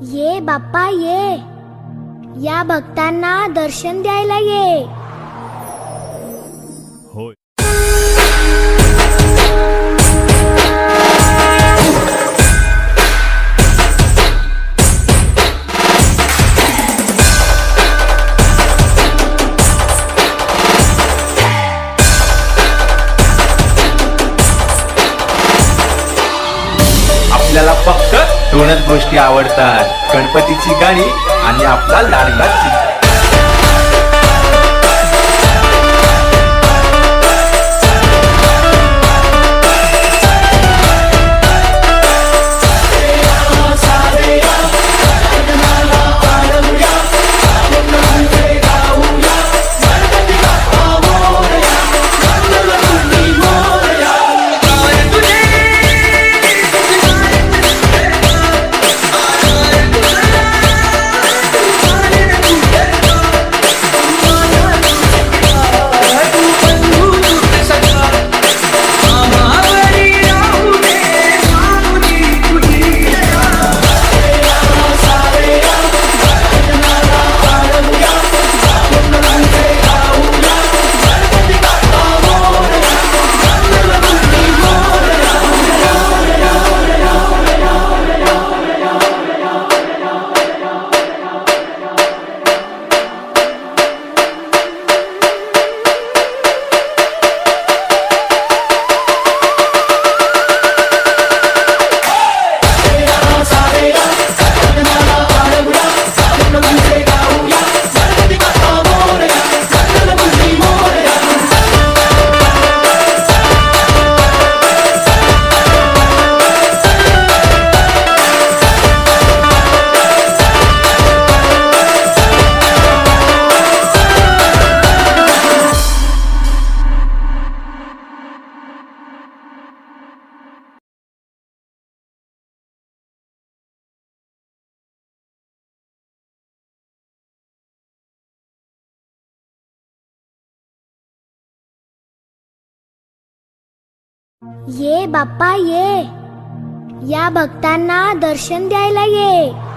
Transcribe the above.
ये बाप्पा ये, या भक्तांना दर्शन द्यायला ये। होय. आपल्याला फक्त दोनच गोष्टी आवडतात, गणपतीची गाणी आणि आपला लाडका चिमटा. ये बाप्पा ये, या भक्तांना दर्शन द्यायला ये।